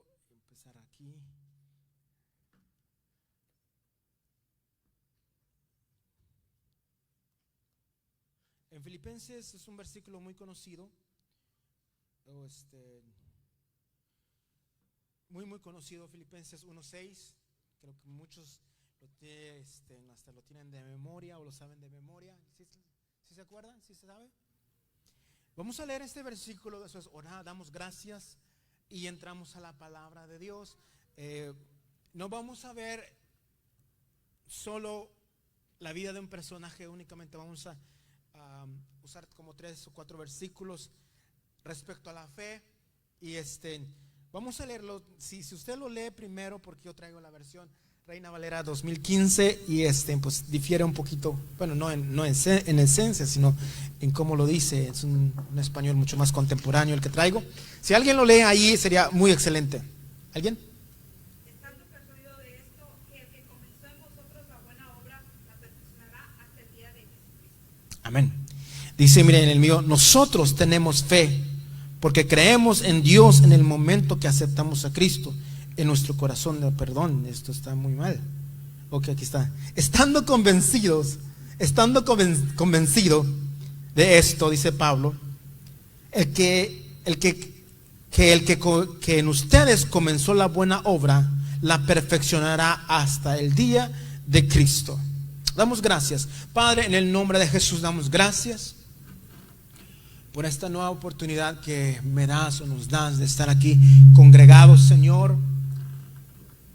poquito, empezar aquí. En Filipenses es un versículo muy conocido, muy conocido, Filipenses 1:6. Creo que muchos hasta lo tienen de memoria o lo saben de memoria. ¿Sí se acuerdan? ¿Sí se sabe? Vamos a leer este versículo, después oramos, damos gracias y entramos a la palabra de Dios. No vamos a ver solo la vida de un personaje únicamente, vamos a usar como 3 o 4 versículos respecto a la fe. Y vamos a leerlo. Si usted lo lee primero, porque yo traigo la versión Reina Valera 2015 y pues difiere un poquito, bueno, no en esencia, sino en cómo lo dice. Es un español mucho más contemporáneo el que traigo. Si alguien lo lee ahí sería muy excelente. ¿Alguien? Estando persuadido de esto, que el que comenzó en vosotros la buena obra la perfeccionará hasta el día de Jesucristo. Amén. Dice, miren, en el mío, nosotros tenemos fe porque creemos en Dios en el momento que aceptamos a Cristo en nuestro corazón. Perdón, esto está muy mal. Ok, aquí está. Estando convencido de esto, dice Pablo, que en ustedes comenzó la buena obra, la perfeccionará hasta el día de Cristo. Damos gracias, Padre, en el nombre de Jesús. Damos gracias por esta nueva oportunidad que me das o nos das de estar aquí congregados, Señor,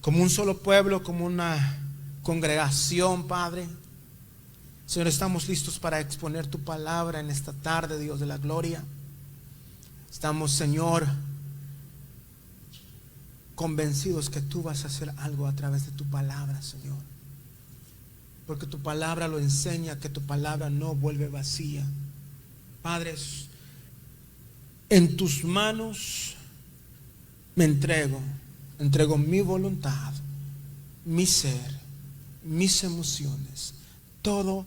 como un solo pueblo, como una congregación, Padre. Señor, estamos listos para exponer tu palabra en esta tarde, Dios de la gloria. Estamos, Señor, convencidos que tú vas a hacer algo a través de tu palabra, Señor, porque tu palabra lo enseña, que tu palabra no vuelve vacía. Padre, en tus manos me entrego mi voluntad, mi ser, mis emociones, todo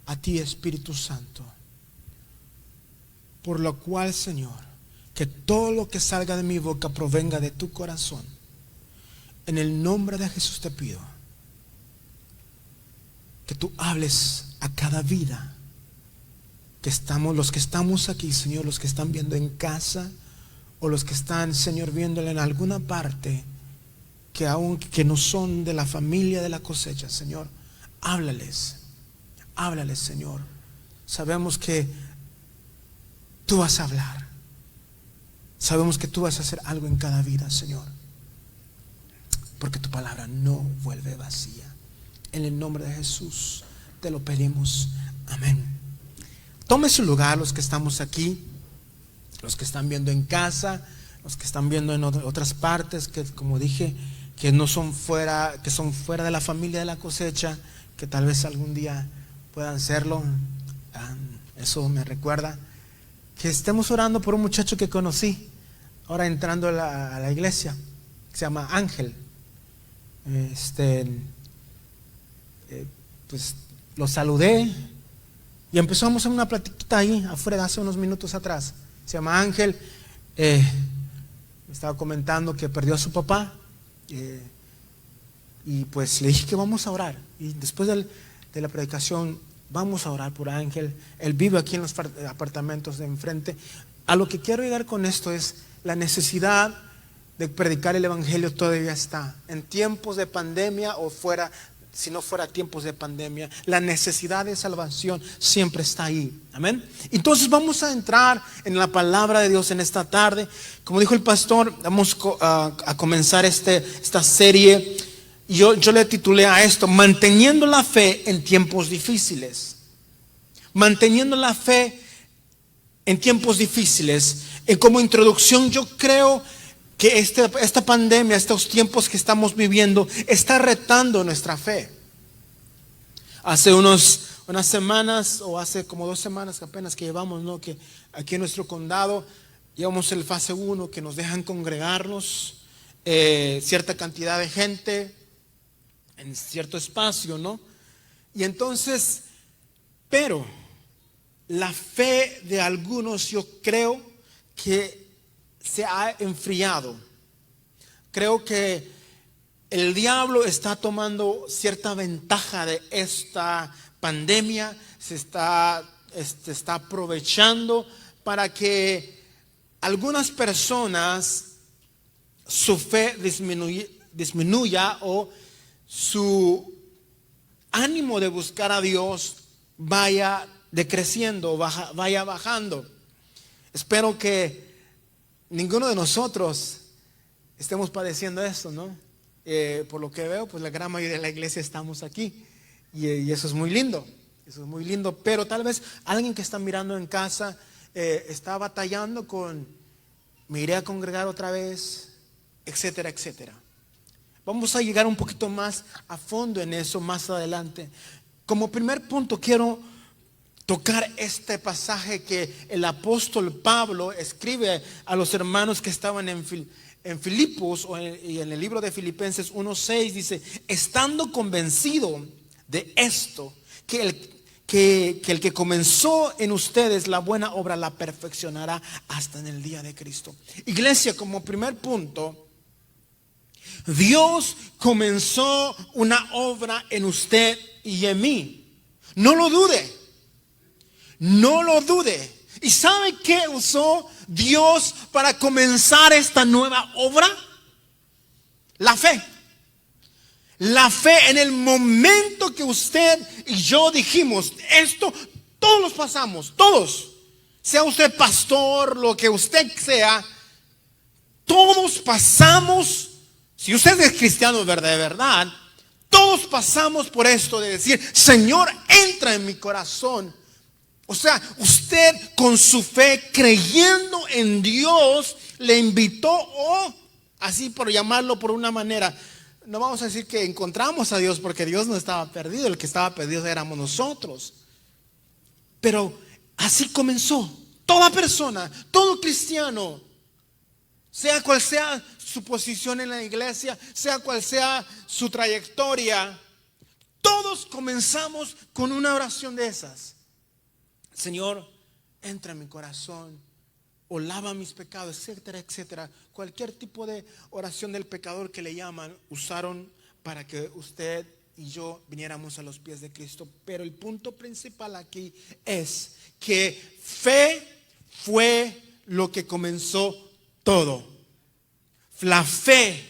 a ti, Espíritu Santo. Por lo cual, Señor, que todo lo que salga de mi boca provenga de tu corazón. En el nombre de Jesús te pido que tú hables a cada vida que estamos, los que estamos aquí, Señor, los que están viendo en casa o los que están, Señor, viéndole en alguna parte que no son de la familia de la cosecha. Señor, háblales, Señor. Sabemos que tú vas a hablar, sabemos que tú vas a hacer algo en cada vida, Señor, porque tu palabra no vuelve vacía. En el nombre de Jesús te lo pedimos, amén. Tome su lugar, los que estamos aquí, los que están viendo en casa, los que están viendo en otras partes, que como dije, que no son fuera, que son fuera de la familia de la cosecha, que tal vez algún día puedan serlo. Eso me recuerda que estemos orando por un muchacho que conocí ahora entrando a la iglesia, que se llama Ángel. Pues lo saludé y empezamos en una platiquita ahí afuera hace unos minutos atrás. Se llama Ángel. Me estaba comentando que perdió a su papá, y pues le dije que vamos a orar. Y después de la predicación vamos a orar por Ángel. Él vive aquí en los apartamentos de enfrente. A lo que quiero llegar con esto es la necesidad de predicar el evangelio. Todavía está en tiempos de pandemia o fuera. Si no fuera tiempos de pandemia, la necesidad de salvación siempre está ahí. Amén. Entonces vamos a entrar en la palabra de Dios en esta tarde. Como dijo el pastor, vamos a comenzar esta serie. Yo le titulé a esto: manteniendo la fe en tiempos difíciles. Manteniendo la fe en tiempos difíciles. Como introducción, yo creo que esta pandemia, estos tiempos que estamos viviendo, está retando nuestra fe. Hace unas semanas, o hace como 2 semanas apenas que llevamos, ¿no?, que aquí en nuestro condado llevamos el fase 1, que nos dejan congregarnos cierta cantidad de gente en cierto espacio, ¿no? Y entonces, pero la fe de algunos, yo creo que se ha enfriado. Creo que el diablo está tomando cierta ventaja de esta pandemia, se está aprovechando para que algunas personas su fe disminuya o su ánimo de buscar a Dios vaya decreciendo, vaya bajando. Espero que ninguno de nosotros estemos padeciendo esto, ¿no? Por lo que veo, pues la gran mayoría de la iglesia estamos aquí y eso es muy lindo, eso es muy lindo. Pero tal vez alguien que está mirando en casa está batallando con, me iré a congregar otra vez, etcétera, etcétera. Vamos a llegar un poquito más a fondo en eso más adelante. Como primer punto quiero tocar este pasaje que el apóstol Pablo escribe a los hermanos que estaban en Filipos y en el libro de Filipenses 1:6 dice: estando convencido de esto, que el que comenzó en ustedes la buena obra la perfeccionará hasta en el día de Cristo. Iglesia, como primer punto, Dios comenzó una obra en usted y en mí. No lo dude. No lo dude. ¿Y sabe qué usó Dios para comenzar esta nueva obra? La fe. La fe. En el momento que usted y yo dijimos esto, todos los pasamos, todos. Sea usted pastor, lo que usted sea, todos pasamos. Si usted es cristiano de verdad, todos pasamos por esto de decir: Señor, entra en mi corazón. O sea, usted con su fe, creyendo en Dios, le invitó, o así por llamarlo por una manera, no vamos a decir que encontramos a Dios, porque Dios no estaba perdido, el que estaba perdido éramos nosotros. Pero así comenzó. Toda persona, todo cristiano, sea cual sea su posición en la iglesia, sea cual sea su trayectoria, todos comenzamos con una oración de esas. Señor, entra en mi corazón, o lava mis pecados, etcétera, etcétera. Cualquier tipo de oración del pecador que le llaman, usaron para que usted y yo viniéramos a los pies de Cristo. Pero el punto principal aquí es que fe fue lo que comenzó todo. La fe.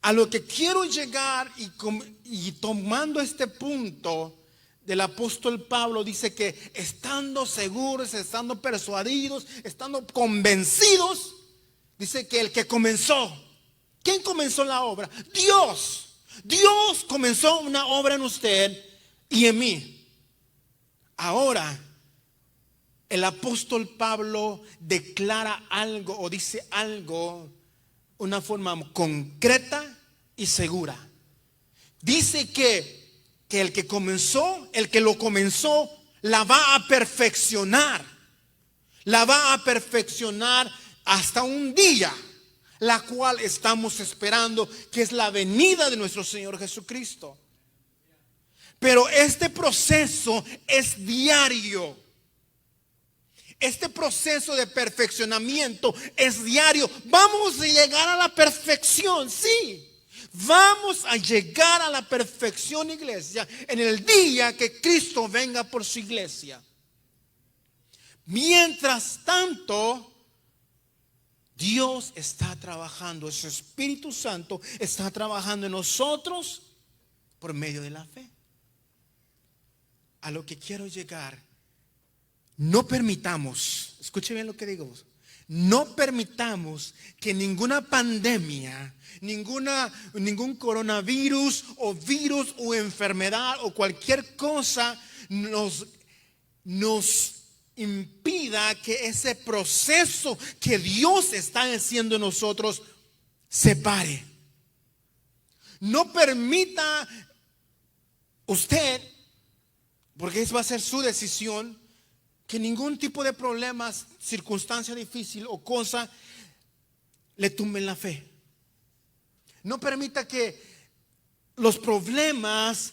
A lo que quiero llegar y tomando este punto del apóstol Pablo, dice que estando seguros, estando persuadidos, estando convencidos, dice que el que comenzó, ¿quién comenzó la obra? Dios. Dios comenzó una obra en usted y en mí. Ahora, el apóstol Pablo declara algo o dice algo, una forma concreta y segura. Dice que el que comenzó, el que lo comenzó, la va a perfeccionar. La va a perfeccionar hasta un día, la cual estamos esperando, que es la venida de nuestro Señor Jesucristo. Pero este proceso es diario. Este proceso de perfeccionamiento es diario. Vamos a llegar a la perfección, sí. Vamos a llegar a la perfección, iglesia, en el día que Cristo venga por su iglesia. Mientras tanto, Dios está trabajando, su Espíritu Santo está trabajando en nosotros por medio de la fe. A lo que quiero llegar, no permitamos, escuche bien lo que digo, no permitamos que ninguna pandemia, ningún coronavirus o virus o enfermedad o cualquier cosa nos impida que ese proceso que Dios está haciendo en nosotros se pare. No permita usted, porque esa va a ser su decisión, que ningún tipo de problemas, circunstancia difícil o cosa le tumben la fe. No permita que los problemas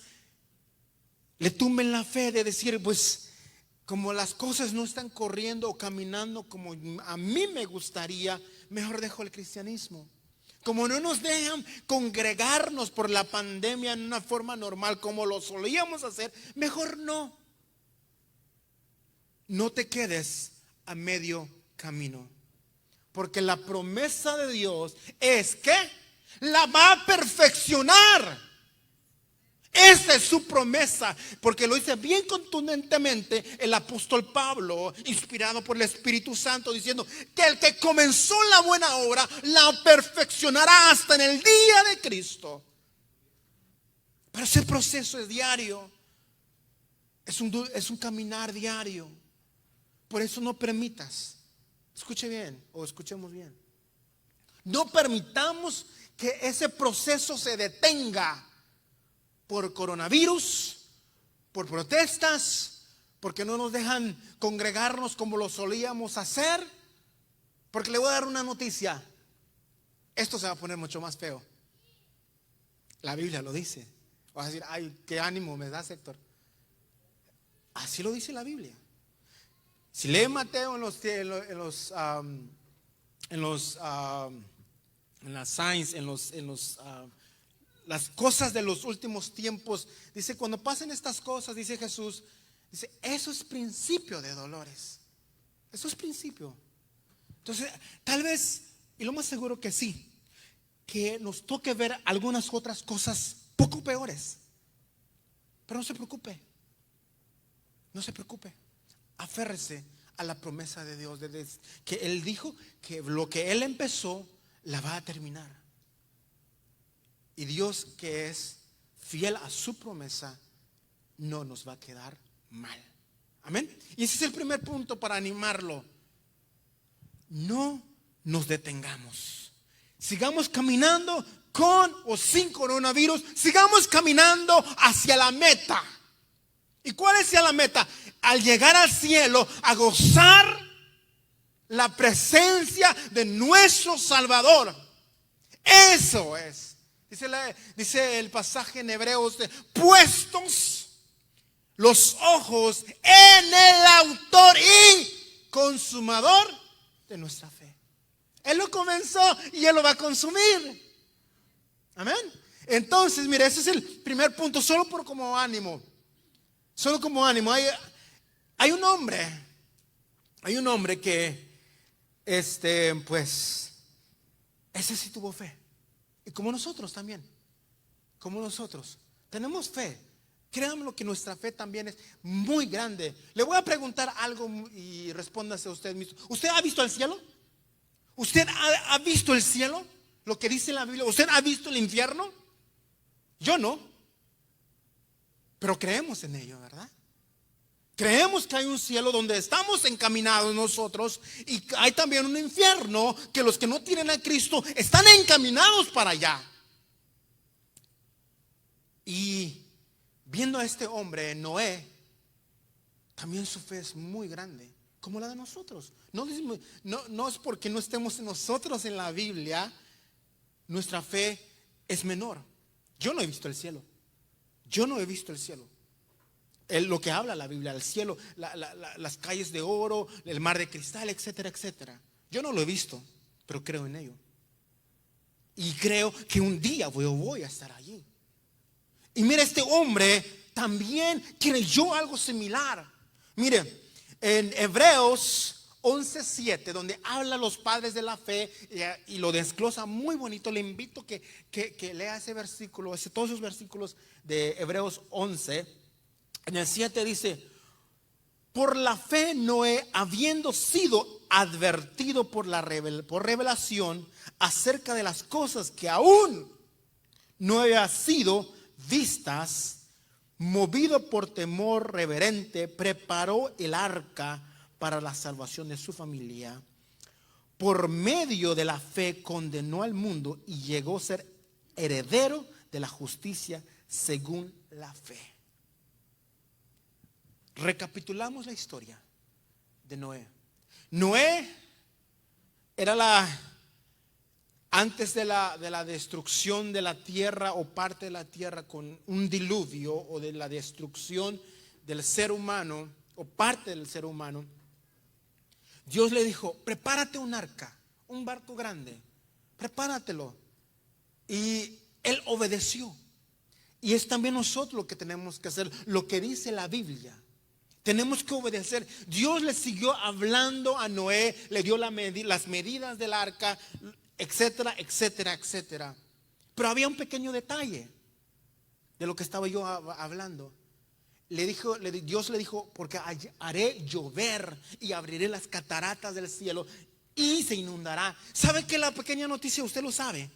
le tumben la fe de decir, pues como las cosas no están corriendo o caminando como a mí me gustaría, mejor dejo el cristianismo. Como no nos dejan congregarnos por la pandemia en una forma normal como lo solíamos hacer, mejor no. No te quedes a medio camino. Porque la promesa de Dios es que la va a perfeccionar. Esa es su promesa, porque lo dice bien contundentemente el apóstol Pablo, inspirado por el Espíritu Santo, diciendo que el que comenzó la buena obra la perfeccionará hasta en el día de Cristo. Pero ese proceso es diario, es un caminar diario. Por eso no permitas, escuche bien o escuchemos bien, no permitamos que ese proceso se detenga por coronavirus, por protestas, porque no nos dejan congregarnos como lo solíamos hacer. Porque le voy a dar una noticia, esto se va a poner mucho más feo. La Biblia lo dice. Vas a decir, ay, qué ánimo me das, Héctor. Así lo dice la Biblia. Si lee Mateo en las signs, las cosas de los últimos tiempos, dice, cuando pasen estas cosas, dice Jesús, dice, eso es principio de dolores. Eso es principio. Entonces, tal vez, y lo más seguro que sí, que nos toque ver algunas otras cosas poco peores. Pero no se preocupe. No se preocupe. Aférrese a la promesa de Dios, que Él dijo que lo que Él empezó, la va a terminar. Y Dios, que es fiel a su promesa, no nos va a quedar mal. Amén. Y ese es el primer punto para animarlo. No nos detengamos. Sigamos caminando con o sin coronavirus. Sigamos caminando hacia la meta. ¿Y cuál es la meta? Al llegar al cielo, a gozar la presencia de nuestro Salvador. Eso es. Dice el pasaje en Hebreos, puestos los ojos en el autor y consumador de nuestra fe. Él lo comenzó y Él lo va a consumir. Amén. Entonces, mire, ese es el primer punto, solo como ánimo. Solo como ánimo. Hay un hombre que, pues, ese sí tuvo fe. Y como nosotros también, como nosotros, tenemos fe. Créanme que nuestra fe también es muy grande. Le voy a preguntar algo y respóndase usted mismo. ¿Usted ha visto el cielo? ¿Usted ha visto el cielo? Lo que dice la Biblia. ¿Usted ha visto el infierno? Yo no. Pero creemos en ello, ¿verdad? Creemos que hay un cielo donde estamos encaminados nosotros, y hay también un infierno que los que no tienen a Cristo están encaminados para allá. Y viendo a este hombre, Noé, también su fe es muy grande, como la de nosotros. No es porque no estemos nosotros en la Biblia, nuestra fe es menor. Yo no he visto el cielo. Yo no he visto el cielo. Lo que habla la Biblia, el cielo, las calles de oro, el mar de cristal, etcétera, etcétera. Yo no lo he visto, pero creo en ello. Y creo que un día voy a estar allí. Y mire, este hombre también creyó algo similar. Mire, en Hebreos 11:7, donde habla los padres de la fe y lo desglosa muy bonito, le invito que lea ese versículo, todos esos versículos de Hebreos 11. En el 7 dice: por la fe Noé, habiendo sido advertido por revelación acerca de las cosas que aún no habían sido vistas, movido por temor reverente, preparó el arca para la salvación de su familia. Por medio de la fe condenó al mundo y llegó a ser heredero de la justicia según la fe. Recapitulamos la historia de Noé. Noé era antes de la destrucción de la tierra, o parte de la tierra con un diluvio, o de la destrucción del ser humano, o parte del ser humano. Dios le dijo: prepárate un arca, un barco grande, prepáratelo. Y él obedeció. Y es también nosotros lo que tenemos que hacer, lo que dice la Biblia. Tenemos que obedecer. Dios le siguió hablando a Noé, le dio las medidas del arca, etcétera, etcétera, etcétera. Pero había un pequeño detalle de lo que estaba yo hablando. Dios le dijo, porque haré llover y abriré las cataratas del cielo y se inundará. ¿Sabe qué? La pequeña noticia, usted lo sabe.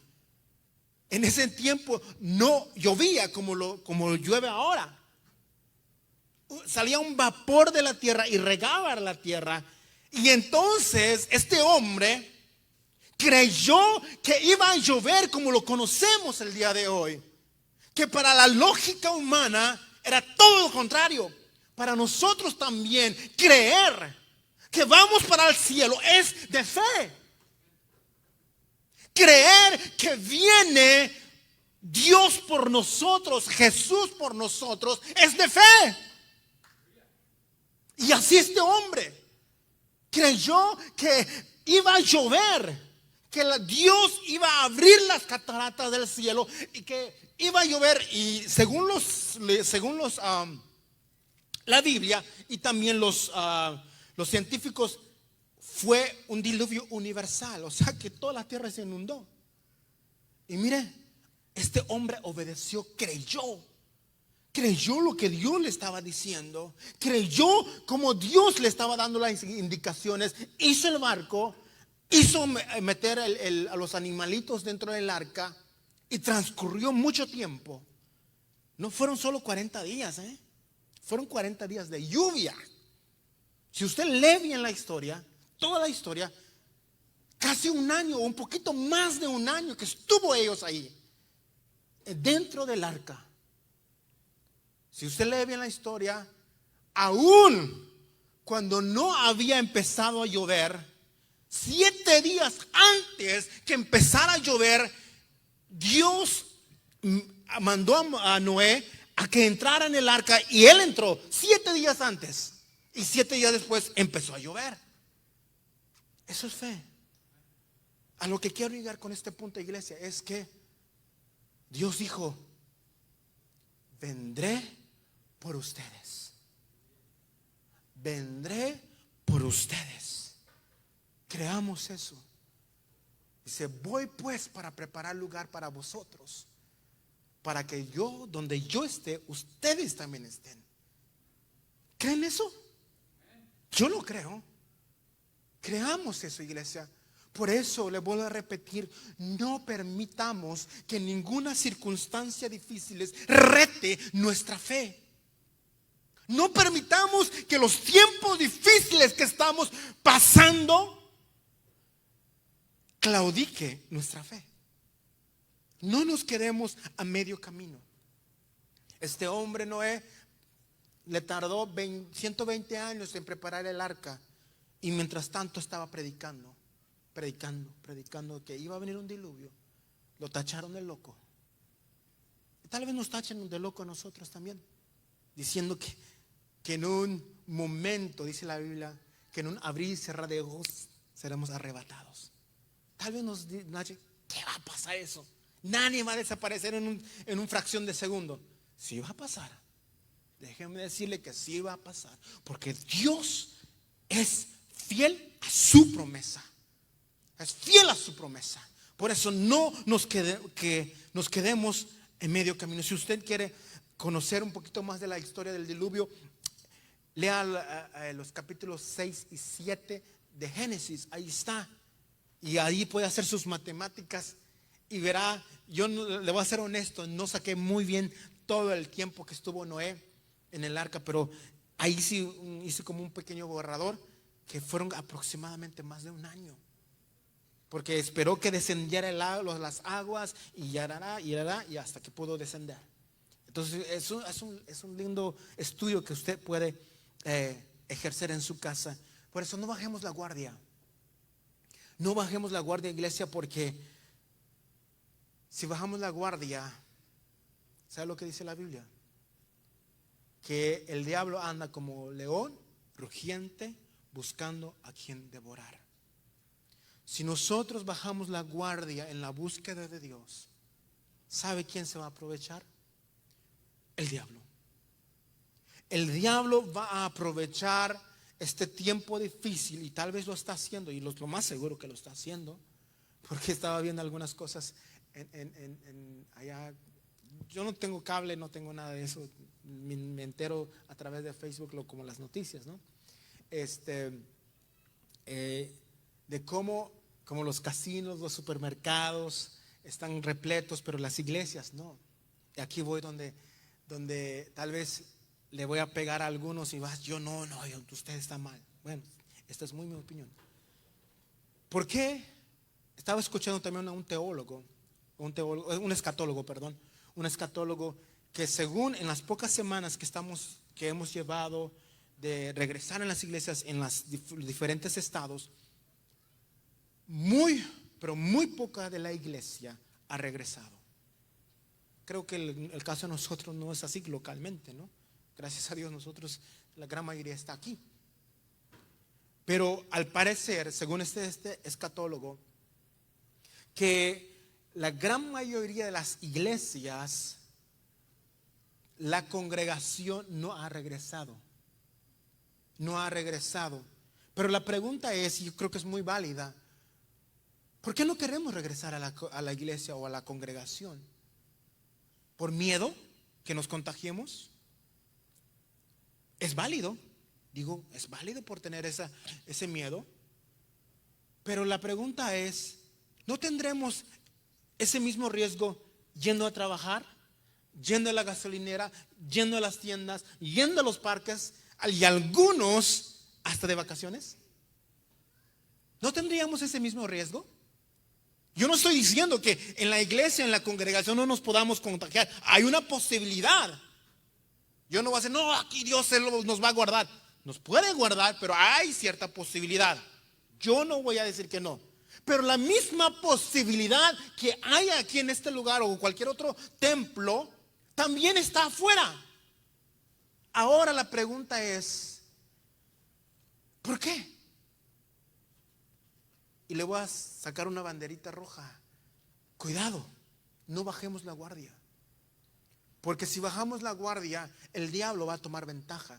En ese tiempo no llovía como llueve ahora. Salía un vapor de la tierra y regaba la tierra. Y entonces este hombre creyó que iba a llover como lo conocemos el día de hoy. Que para la lógica humana era todo lo contrario. Para nosotros también creer que vamos para el cielo es de fe. Creer que viene Dios por nosotros, Jesús por nosotros, es de fe. Y así este hombre creyó que iba a llover, que Dios iba a abrir las cataratas del cielo y que iba a llover. Y según la Biblia y también los científicos, fue un diluvio universal, o sea que toda la tierra se inundó. Y mire, este hombre obedeció, creyó lo que Dios le estaba diciendo, creyó como Dios le estaba dando las indicaciones, hizo el barco, hizo meter a los animalitos dentro del arca y transcurrió mucho tiempo. No fueron solo 40 días, fueron 40 días de lluvia. Si usted lee bien la historia, toda la historia, casi un año o un poquito más de un año que estuvo ellos ahí, dentro del arca. Si usted lee bien la historia, aún cuando no había empezado a llover, 7 días antes que empezara a llover, Dios mandó a Noé a que entrara en el arca y él entró 7 días antes. Y 7 días después empezó a llover. Eso es fe. A lo que quiero llegar con este punto, iglesia, es que Dios dijo: vendré por ustedes. Vendré por ustedes. Creamos eso. Dice: voy pues para preparar lugar para vosotros, para que yo, donde yo esté, ustedes también estén. ¿Creen eso? Yo lo creo. Creamos eso, iglesia. Por eso le vuelvo a repetir: no permitamos que ninguna circunstancia difícil rete nuestra fe. No permitamos que los tiempos difíciles que estamos pasando claudique nuestra fe. No nos quedemos a medio camino. Este hombre Noé le tardó 120 años en preparar el arca, y mientras tanto estaba predicando que iba a venir un diluvio. Lo tacharon de loco. Y tal vez nos tachen de loco a nosotros también, diciendo que en un momento, dice la Biblia, que en un abrir y cerrar de ojos seremos arrebatados. Tal vez nos digan: ¿qué va a pasar eso? Nadie va a desaparecer en un fracción de segundo. Sí va a pasar. Déjenme decirle que sí va a pasar, porque Dios es fiel a su promesa. Es fiel a su promesa. Por eso no nos quedemos en medio camino. Si usted quiere conocer un poquito más de la historia del diluvio, lea los capítulos 6 y 7 de Génesis. Ahí está. Y ahí puede hacer sus matemáticas y verá. Yo le voy a ser honesto, no saqué muy bien todo el tiempo que estuvo Noé en el arca, pero ahí sí hice como un pequeño borrador, que fueron aproximadamente más de un año, porque esperó que descendiera las aguas y hasta que pudo descender. Entonces es un lindo estudio que usted puede ejercer en su casa. Por eso no bajemos la guardia. No bajemos la guardia, iglesia, porque si bajamos la guardia, ¿sabe lo que dice la Biblia? Que el diablo anda como león rugiente buscando a quien devorar. Si nosotros bajamos la guardia en la búsqueda de Dios, ¿sabe quién se va a aprovechar? El diablo. El diablo va a aprovechar este tiempo difícil, y tal vez lo está haciendo, y lo más seguro que lo está haciendo, porque estaba viendo algunas cosas allá. Yo no tengo cable, no tengo nada de eso, me entero a través de Facebook, como las noticias, ¿no? De cómo los casinos, los supermercados están repletos, pero las iglesias no. Y aquí voy donde tal vez le voy a pegar a algunos y vas, yo no, usted está mal. Bueno, esta es mi opinión. ¿Por qué? Estaba escuchando también a un escatólogo que según en las pocas semanas que hemos llevado de regresar en las iglesias en los diferentes estados, pero muy poca de la iglesia ha regresado. Creo que el caso de nosotros no es así localmente, ¿no? Gracias a Dios nosotros, la gran mayoría está aquí. Pero al parecer, según este escatólogo, que la gran mayoría de las iglesias, la congregación no ha regresado. No ha regresado. Pero la pregunta es, y yo creo que es muy válida, ¿por qué no queremos regresar a la iglesia o a la congregación? ¿Por miedo que nos contagiemos? Es válido, es válido por tener ese miedo. Pero la pregunta es, ¿no tendremos ese mismo riesgo yendo a trabajar, yendo a la gasolinera, yendo a las tiendas, yendo a los parques y algunos hasta de vacaciones? ¿No tendríamos ese mismo riesgo? Yo no estoy diciendo que en la iglesia, en la congregación no nos podamos contagiar. Hay una posibilidad. Yo no voy a decir, no, aquí Dios nos va a guardar. Nos puede guardar, pero hay cierta posibilidad. Yo no voy a decir que no. Pero la misma posibilidad que hay aquí en este lugar o cualquier otro templo, también está afuera. Ahora la pregunta es, ¿por qué? Y le voy a sacar una banderita roja. Cuidado, no bajemos la guardia. Porque si bajamos la guardia, el diablo va a tomar ventaja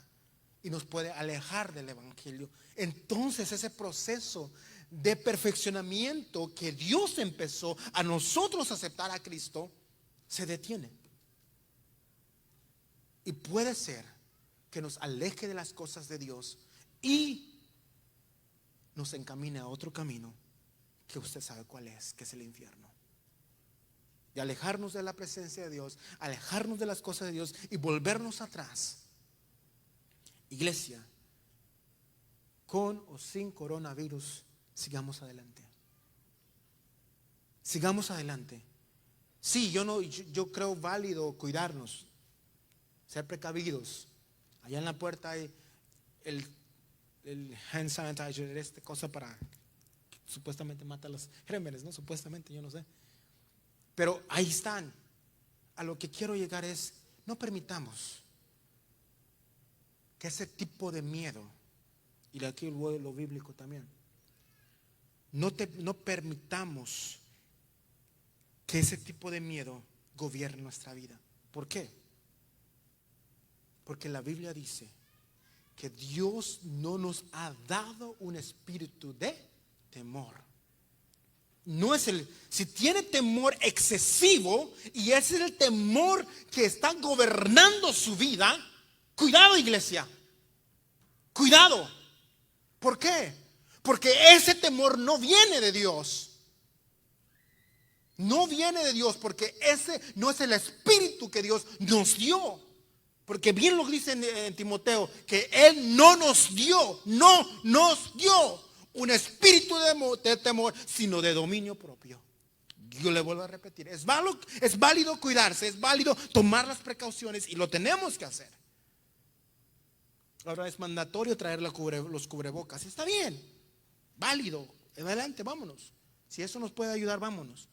y nos puede alejar del evangelio. Entonces ese proceso de perfeccionamiento que Dios empezó a nosotros aceptar a Cristo, se detiene. Y puede ser que nos aleje de las cosas de Dios y nos encamine a otro camino que usted sabe cuál es, que es el infierno. Y alejarnos de la presencia de Dios, alejarnos de las cosas de Dios y volvernos atrás. Iglesia, con o sin coronavirus, sigamos adelante. Sigamos adelante. Sí, yo creo válido cuidarnos, ser precavidos. Allá en la puerta hay el hand sanitizer, esta cosa para que supuestamente mata los gérmenes, ¿no? Supuestamente, yo no sé. Pero ahí están. A lo que quiero llegar es, no permitamos que ese tipo de miedo, y de aquí lo bíblico también, no permitamos que ese tipo de miedo gobierne nuestra vida. ¿Por qué? Porque la Biblia dice que Dios no nos ha dado un espíritu de temor. No es si tiene temor excesivo y ese es el temor que está gobernando su vida, cuidado, iglesia, cuidado. ¿Por qué? Porque ese temor no viene de Dios. No viene de Dios, porque ese no es el espíritu que Dios nos dio. Porque bien lo dice en Timoteo, que Él no nos dio un espíritu de temor, sino de dominio propio. Yo le vuelvo a repetir, es válido cuidarse, es válido tomar las precauciones y lo tenemos que hacer. Ahora es mandatorio traer los cubrebocas, está bien, válido, adelante, vámonos. Si eso nos puede ayudar, vámonos.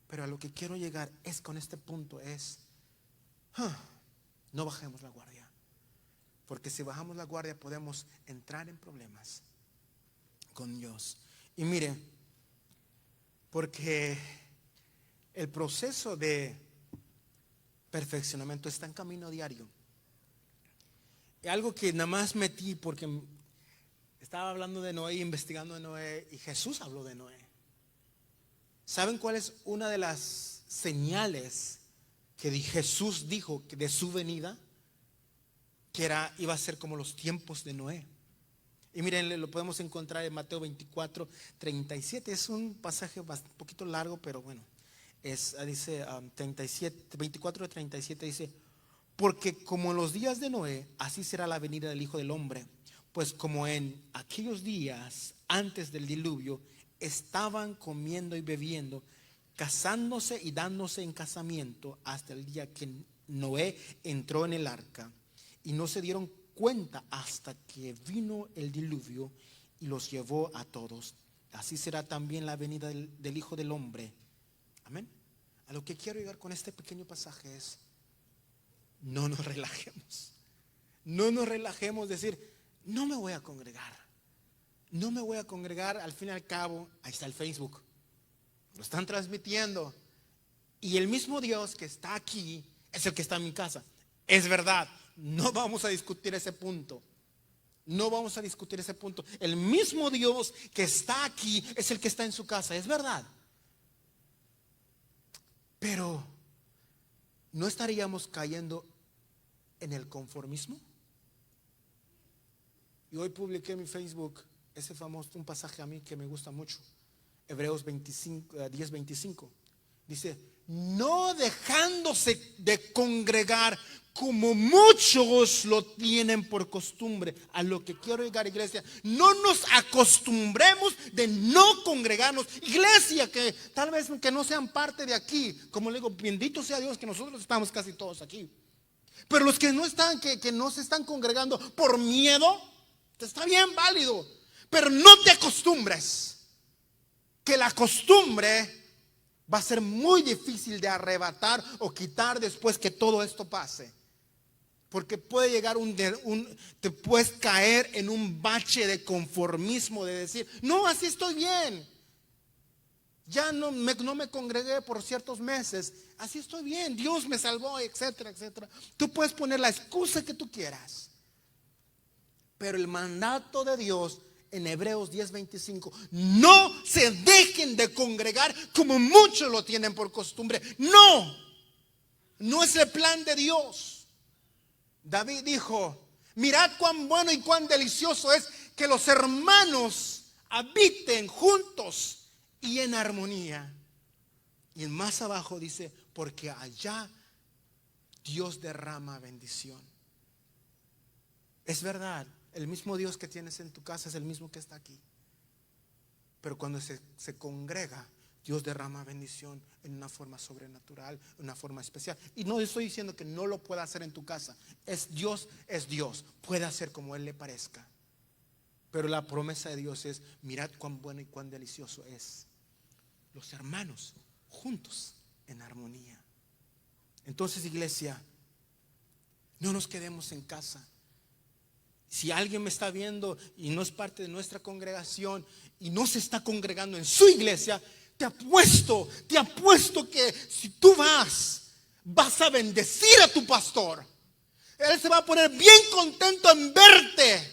Pero a lo que quiero llegar es con este punto no bajemos la guardia. Porque si bajamos la guardia podemos entrar en problemas con Dios. Y mire, porque el proceso de perfeccionamiento, está en camino diario. Y algo que nada más metí porque estaba hablando de Noé, investigando de Noé, y Jesús habló de Noé. ¿Saben cuál es una de las señales que Jesús dijo de su venida? Que iba a ser como los tiempos de Noé. Y miren, lo podemos encontrar en Mateo 24, 37. Es un pasaje un poquito largo, pero bueno. Dice 37, 24 de 37 dice: porque como en los días de Noé, así será la venida del Hijo del Hombre. Pues como en aquellos días antes del diluvio, estaban comiendo y bebiendo, casándose y dándose en casamiento, hasta el día que Noé entró en el arca, y no se dieron cuenta hasta que vino el diluvio y los llevó a todos. Así será también la venida del Hijo del Hombre. Amén. A lo que quiero llegar con este pequeño pasaje es: no nos relajemos. No nos relajemos, decir, no me voy a congregar. No me voy a congregar, al fin y al cabo, ahí está el Facebook. Lo están transmitiendo. Y el mismo Dios que está aquí es el que está en mi casa. Es verdad, no vamos a discutir ese punto. No vamos a discutir ese punto. El mismo Dios que está aquí es el que está en su casa, es verdad. Pero ¿no estaríamos cayendo en el conformismo? Y hoy publiqué en mi Facebook ese famoso, un pasaje a mí que me gusta mucho. Hebreos 10:25. Dice: no dejándose de congregar como muchos lo tienen por costumbre. A lo que quiero llegar, iglesia, no nos acostumbremos de no congregarnos. Iglesia que tal vez que no sean parte de aquí, como le digo, bendito sea Dios que nosotros estamos casi todos aquí. Pero los que no están, que no se están congregando por miedo, está bien, válido, pero no te acostumbres, que la costumbre va a ser muy difícil de arrebatar o quitar después que todo esto pase. Porque puede llegar te puedes caer en un bache de conformismo, de decir, no, así estoy bien. Ya no me congregué por ciertos meses, así estoy bien, Dios me salvó, etcétera, etcétera. Tú puedes poner la excusa que tú quieras. Pero el mandato de Dios en Hebreos 10:25: no se dejen de congregar como muchos lo tienen por costumbre. No es el plan de Dios. David dijo: mirad cuán bueno y cuán delicioso es que los hermanos habiten juntos y en armonía. Y más abajo dice: porque allá Dios derrama bendición. Es verdad, el mismo Dios que tienes en tu casa es el mismo que está aquí. Pero cuando se congrega, Dios derrama bendición en una forma sobrenatural, en una forma especial. Y no estoy diciendo que no lo pueda hacer en tu casa. Es Dios, puede hacer como Él le parezca. Pero la promesa de Dios es: mirad cuán bueno y cuán delicioso es los hermanos juntos en armonía. Entonces, iglesia, no nos quedemos en casa. Si alguien me está viendo y no es parte de nuestra congregación y no se está congregando en su iglesia, te apuesto que si tú vas a bendecir a tu pastor. Él se va a poner bien contento en verte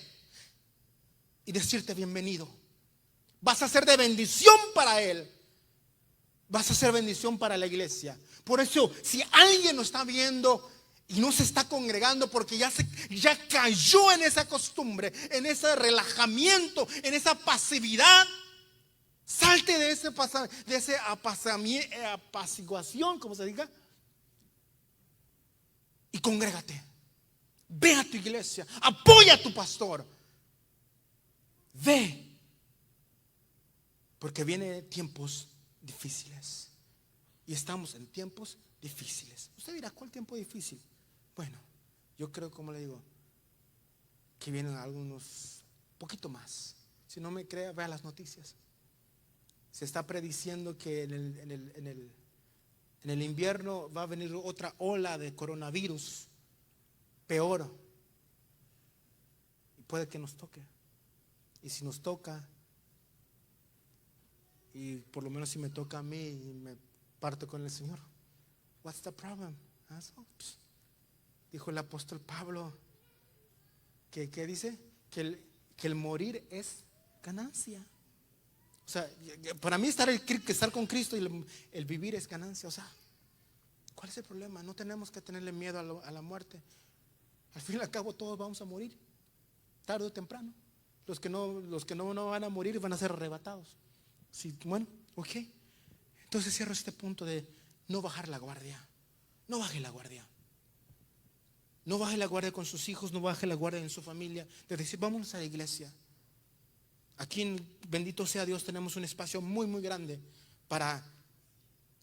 y decirte bienvenido. Vas a ser de bendición para él. Vas a ser bendición para la iglesia. Por eso, si alguien nos está viendo y no se está congregando porque ya cayó en esa costumbre, en ese relajamiento, en esa pasividad, salte de ese apaciguación, como se diga, y congrégate. Ve a tu iglesia, apoya a tu pastor. Ve, porque vienen tiempos difíciles y estamos en tiempos difíciles. Usted dirá, ¿cuál tiempo difícil? Bueno, yo creo, como le digo, que vienen algunos poquito más. Si no me cree, vea las noticias. Se está prediciendo que en el invierno va a venir otra ola de coronavirus peor, y puede que nos toque. Y si nos toca, y por lo menos si me toca a mí y me parto con el Señor, what's the problem? Dijo el apóstol Pablo que dice que el morir es ganancia. O sea, para mí estar con Cristo y el vivir es ganancia. O sea, ¿cuál es el problema? No tenemos que tenerle miedo a la muerte. Al fin y al cabo todos vamos a morir, tarde o temprano. Los que no van a morir van a ser arrebatados. Sí, bueno, ok. Entonces cierro este punto de no bajar la guardia. No baje la guardia. No baje la guardia con sus hijos, no baje la guardia en su familia. De decir, vamos a la iglesia. Aquí, bendito sea Dios, tenemos un espacio muy, muy grande para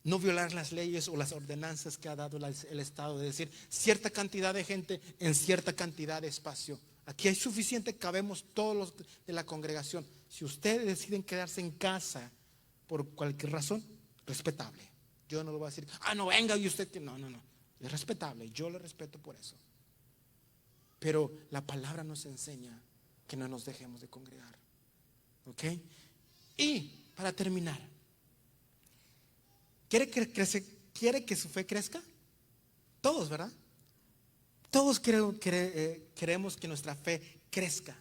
no violar las leyes o las ordenanzas que ha dado el Estado. De decir, cierta cantidad de gente en cierta cantidad de espacio. Aquí hay suficiente, cabemos todos los de la congregación. Si ustedes deciden quedarse en casa por cualquier razón, respetable. Yo no lo voy a decir, no venga y usted que no. Es respetable, yo le respeto por eso. Pero la palabra nos enseña que no nos dejemos de congregar. ¿Ok? Y para terminar, ¿quiere que su fe crezca? Todos, ¿verdad? Todos queremos que nuestra fe crezca.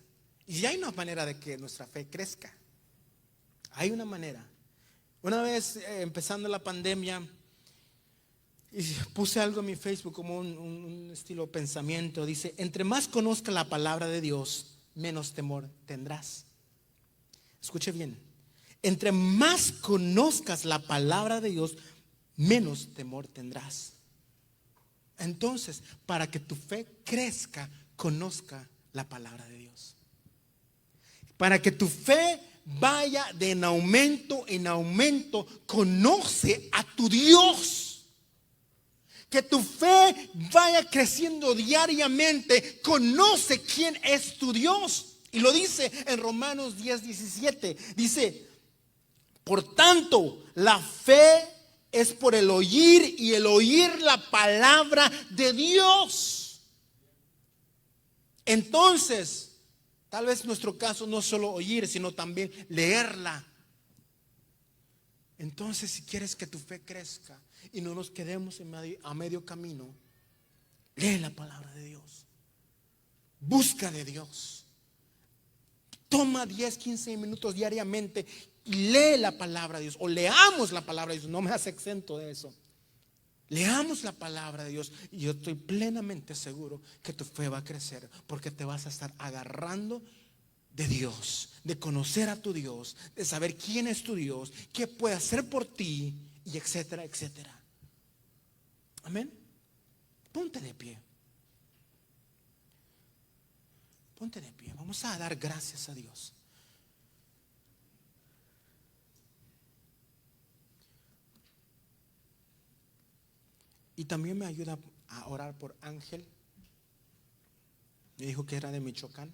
Y hay una manera de que nuestra fe crezca. Hay una manera. Una vez empezando la pandemia, y puse algo en mi Facebook como un estilo pensamiento. Dice, entre más conozca la palabra de Dios, menos temor tendrás. Escuche bien. Entre más conozcas la palabra de Dios, menos temor tendrás. Entonces, para que tu fe crezca, conozca la palabra de Dios. Para que tu fe vaya de en aumento, conoce a tu Dios. Que tu fe vaya creciendo diariamente, conoce quién es tu Dios. Y lo dice en Romanos 10:17. Dice, por tanto, la fe es por el oír y el oír la palabra de Dios. Entonces, tal vez nuestro caso no es solo oír, sino también leerla. Entonces, si quieres que tu fe crezca y no nos quedemos a medio camino, lee la palabra de Dios. Busca de Dios. Toma 10-15 minutos diariamente y lee la palabra de Dios. O leamos la palabra de Dios. No me hace exento de eso. Leamos la palabra de Dios y yo estoy plenamente seguro que tu fe va a crecer, porque te vas a estar agarrando de Dios, de conocer a tu Dios, de saber quién es tu Dios, qué puede hacer por ti, y etcétera, etcétera. Amén. Ponte de pie. Ponte de pie. Vamos a dar gracias a Dios. Y también me ayuda a orar por Ángel. Me dijo que era de Michoacán,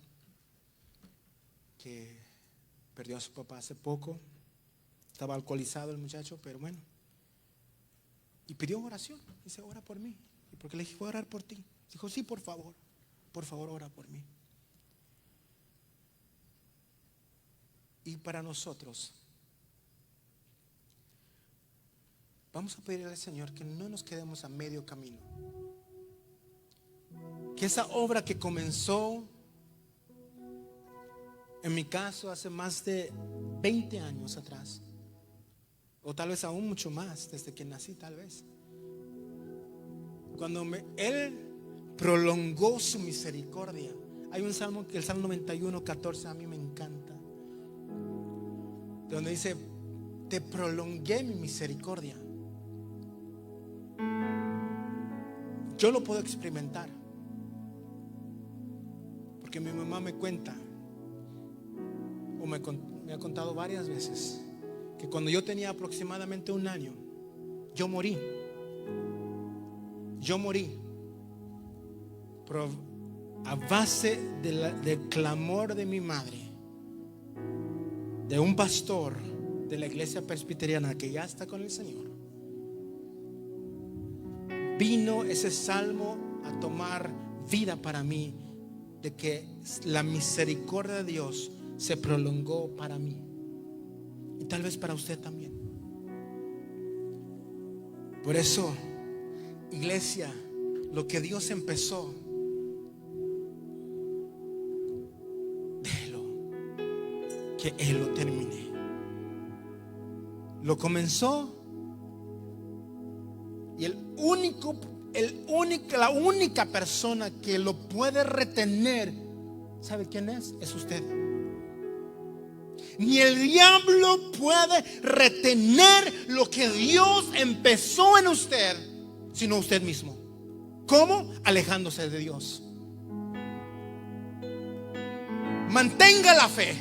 que perdió a su papá hace poco. Estaba alcoholizado el muchacho, pero bueno. Y pidió oración. Dice, ora por mí. Y porque le dije, voy a orar por ti. Dijo, sí, por favor, ora por mí. Y para nosotros, vamos a pedirle al Señor que no nos quedemos a medio camino. Que esa obra que comenzó, en mi caso, hace más de 20 años atrás, o tal vez aún mucho más, desde que nací tal vez, cuando Él prolongó su misericordia. Hay un salmo, el Salmo 91:14, a mí me encanta, donde dice, te prolongué mi misericordia. Yo lo puedo experimentar, porque mi mamá me cuenta, o me ha contado varias veces, que cuando yo tenía aproximadamente 1 año, yo morí. Pero a base del clamor de mi madre, de un pastor de la iglesia presbiteriana que ya está con el Señor, vino ese salmo a tomar vida para mí, de que la misericordia de Dios se prolongó para mí, y tal vez para usted también. Por eso Iglesia, lo que Dios empezó, déjelo que Él lo termine. Lo comenzó y la única persona que lo puede retener, ¿sabe quién es? Es usted. Ni el diablo puede retener lo que Dios empezó en usted, sino usted mismo. ¿Cómo? Alejándose de Dios. Mantenga la fe,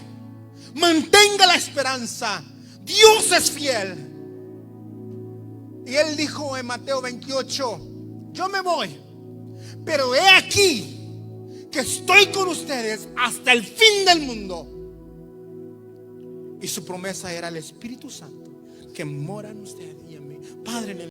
mantenga la esperanza. Dios es fiel. Y Él dijo en Mateo 28: yo me voy, pero he aquí que estoy con ustedes hasta el fin del mundo. Y su promesa era el Espíritu Santo que mora en usted y en mí. Padre, en el